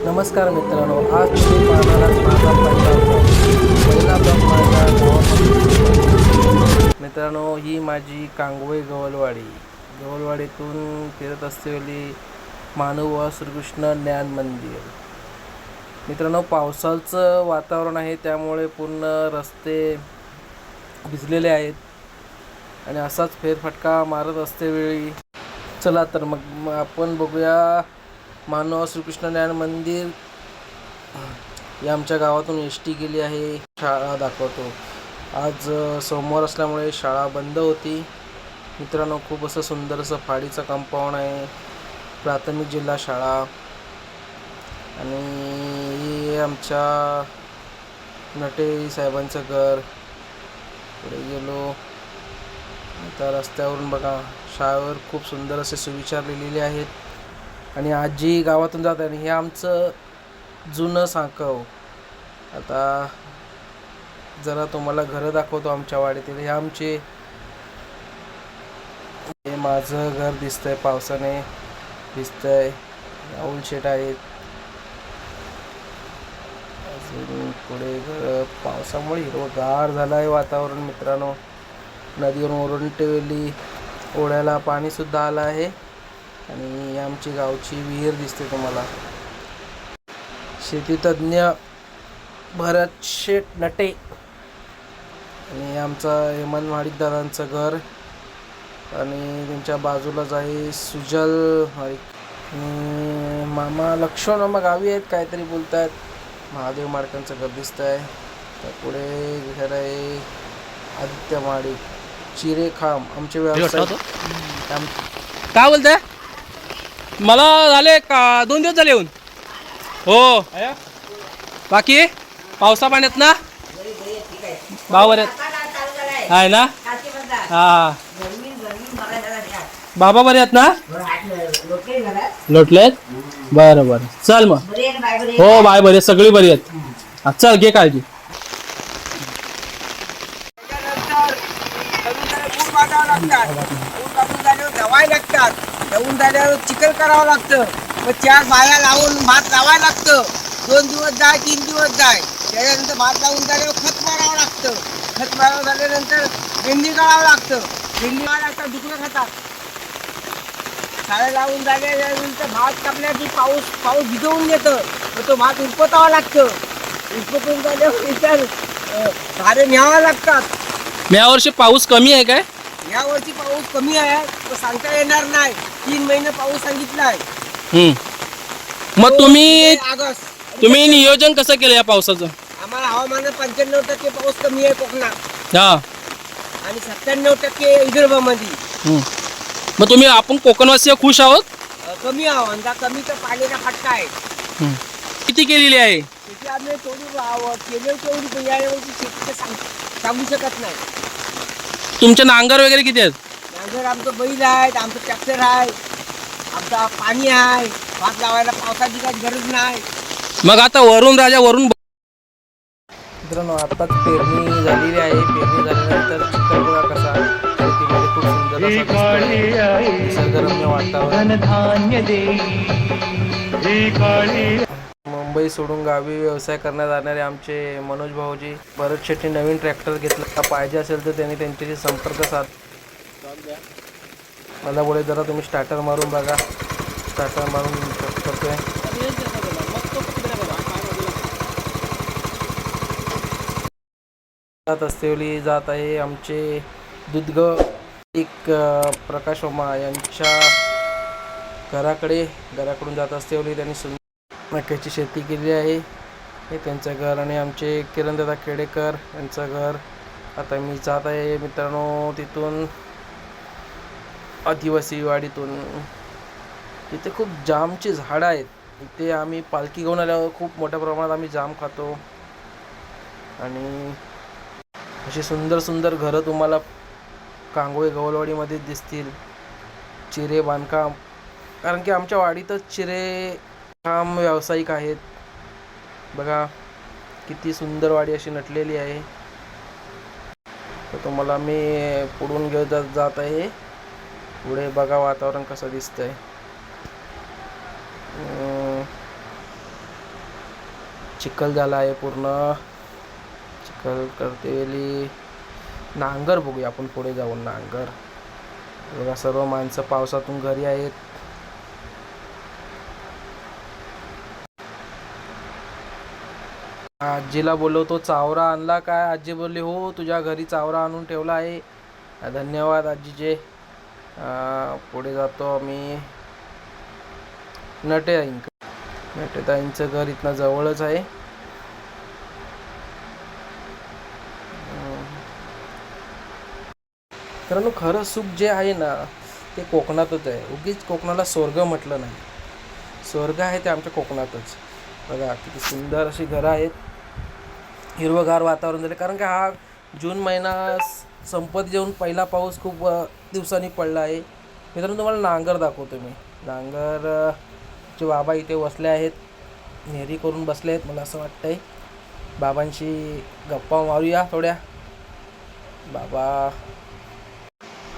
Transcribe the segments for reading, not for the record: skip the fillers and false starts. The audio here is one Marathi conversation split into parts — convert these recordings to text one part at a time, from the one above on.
नमस्कार मित्रांनो, आज तुम्ही पाहणारच माझा पहिला ब्लॉग माझ्या गावापासून. मित्रांनो, ही माझी कांगवे गवलवाडीतून फिरत असलेली मानव श्रीकृष्ण ज्ञान मंदिर. मित्रांनो, पावसाचं वातावरण आहे, त्यामुळे पूर्ण रस्ते भिजलेले आहेत आणि असाच फेरफटका मारत असतेवेळी चला तर मग आपण बघूया मानव श्रीकृष्ण ज्ञान मंदिर. ही आमच्या गावातून एस टी गेली आहे. शाळा दाखवतो. आज सोमवार असल्यामुळे शाळा बंद होती. मित्रांनो, खूप असं सुंदर असं फाडीचं कंपाऊंड आहे, प्राथमिक जिल्हा शाळा. आणि हे आमच्या नटे साहेबांचं घर. पुढे गेलो आता रस्त्यावरून बघा, शाळेवर खूप सुंदर असे सुविचार लिहिलेले आहेत. आणि आजी गावातून जात आहे आणि हे आमचं जुनं साकव. आता जरा तुम्हाला घरं दाखवतो आमच्या वाडीतील. हे माझं घर दिसतंय, पावसाने दिसतंय. राहुल शेट आहेत. अजून पुढे घर पावसामुळे हिरवगार झालं आहे वातावरण. मित्रांनो, नदीवरून ओरंटेली ओढ्याला पाणीसुद्धा आलं आहे. आणि आमची गावची विहीर दिसते तुम्हाला. शेतीतज्ञ भरत शेठ नटे आणि आमचं हेमंत दादांचं घर. आणि त्यांच्या बाजूलाच आहे सुजल आणि मामा लक्ष्मण मामा गावी आहेत, काहीतरी बोलत आहेत. महादेव माडकांचं घर दिसतं आहे. तर पुढे घर आहे आदित्य माडिक, चिरेखाम आमचे व्यवसाय. काय बोलताय? मला झाले का 2 दिवस झाले येऊन. हो, बाकी पावसा पाण्यात ना भाव बरे आहे ना? हा, बाबा बरे आहेत ना? लोटलेत. बरं बरं, चल मग. हो, बाय बरे, सगळी बरी आहेत. चल, घे काळजी. धुवून झाल्यावर चिकन करावं लागतं. मग 4 बाया लावून भात लावायला लागतं. 2 दिवस जाय, 3 दिवस जाय. त्याच्यानंतर भात लावून झाल्यावर खत मारावं लागतं. खत मारावं झाल्यानंतर भेंडी काढावं लागतं. भेंडी काढायला डुकरं खातात. साड्या लावून झाल्यानंतर भात कापल्या की पाऊस भिजवून देतं. मग तो भात उपटावा लागतं. उपटून झाल्यावर इतर झाडे न्यावं लागतात. यावर्षी पाऊस कमी आहे काय? या वर्षी पाऊस कमी आहे, तो सांगता येणार नाही. 3 महिने पाऊस सांगितला आहे. मग तुम्ही ऑगस्ट. नियोजन कसं केलं या पावसाचं? आम्हाला हवामानात 95% पाऊस कमी आहे कोकणात हा, आणि 97% विदर्भामध्ये. मग आपण कोकणवासी खुश आहोत. कमी हवा कमी तर पाण्याचा फटका आहे. किती केलेली आहे शेती आम्ही तेवढी यावर्षी शेतीचं सांगू शकत नाही. तुमचे नांगर वगैरे किती आहेत? नांगर आमचं बैल आहेत, आमचं ट्रॅक्टर आहे, आमचा पाणी आहे. भात लावायला पावसाची काही गरज नाही. मग आता वरून मित्रांनो, आताच पेरणी झालेली आहे. पेरणी झाल्यानंतर चिखल बघा कसा शेतीमध्ये खूप सुंदर असा दिसतोय. निसर्गरम्य वातावरण. मुंबई सोडून गावी व्यवसाय करण्यात जाणारे आमचे मनोज भाऊजी भरत शेट्टी नवीन ट्रॅक्टर घेतला. पाहिजे असेल तर त्यांनी त्यांच्याशी संपर्क साध. मला बोले जरा तुम्ही स्टार्टर मारून बघा. स्टार्टर मारून करतोय. असतेवली जात आहे आमचे दुधग एक प्रकाश ओमा यांच्या घराकडून जात असतेवली. त्यांनी सुंदर मक्याची शेती केली आहे. हे त्यांचं घर. आणि आमचे किरणदादा खेडेकर यांचं घर. आता मी जात आहे मित्रांनो तिथून आदिवासी वाडीतून. तिथे खूप जामची झाडं आहेत. इथे आम्ही पालखी घेऊन आल्यावर खूप मोठ्या प्रमाणात आम्ही जाम खातो. आणि अशी सुंदर सुंदर घरं तुम्हाला कांगवे गवलवाडीमध्ये दिसतील. चिरे बांधकाम, कारण की आमच्या वाडीतच चिरे काम व्यावसायिक आहेत. बघा किती सुंदर वाडी अशी नटलेली आहे. तर तुम्हाला मी पुढून घेऊन जात आहे. पुढे बघा वातावरण कसं दिसतंय. चिखल झाला आहे पूर्ण. चिखल करते वेळी नांगर बघूया आपण पुढे जाऊन. नांगर बघा, सर्व माणसं पावसातून घरी आहेत. आजीला बोलवतो, चावरा आणला काय? आजी बोलली हो, तुझ्या घरी चावरा आणून ठेवला आहे. धन्यवाद आजीचे. पुढे जातो आम्ही नटेताईंचं घर इथनं जवळच आहे. कारण खरं सुख जे आहे ना ते कोकणातच आहे. उगीच कोकणाला स्वर्ग म्हटलं नाही. स्वर्ग आहे ते आमच्या कोकणातच. बघा किती सुंदर अशी घरं आहेत. हिरवंगार वातावरण झाले, कारण की हा जून महिना संपत येऊन पहिला पाऊस खूप दिवसांनी पडला आहे. मित्रांनो तुम्हाला नांगर दाखवतो मी. नांगरचे बाबा इथे बसले आहेत, नेहरी करून बसले आहेत. मला असं वाटतंय बाबांशी गप्पा मारूया थोड्या.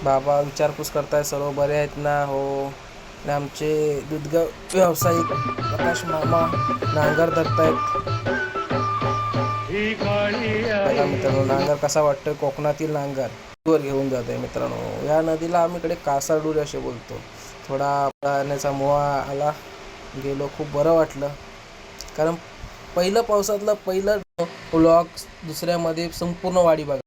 बाबा विचारपूस करतायत सर्व बरे आहेत ना? हो. आणि आमचे दूध व्यावसायिक प्रकाश मामा नांगर धरतायत. बघा मित्रांनो, नांगर कसा वाटतोय? कोकणातील नांगर वर घेऊन जात आहे मित्रांनो. या नदीला आम्ही इकडे कासारडूर असे बोलतो. थोडा पाण्याचा मोहा आला, गेलो, खूप बरं वाटलं. कारण पहिलं पावसातलं पहिलं व्लॉग, दुसऱ्यामध्ये संपूर्ण वाडी बघा.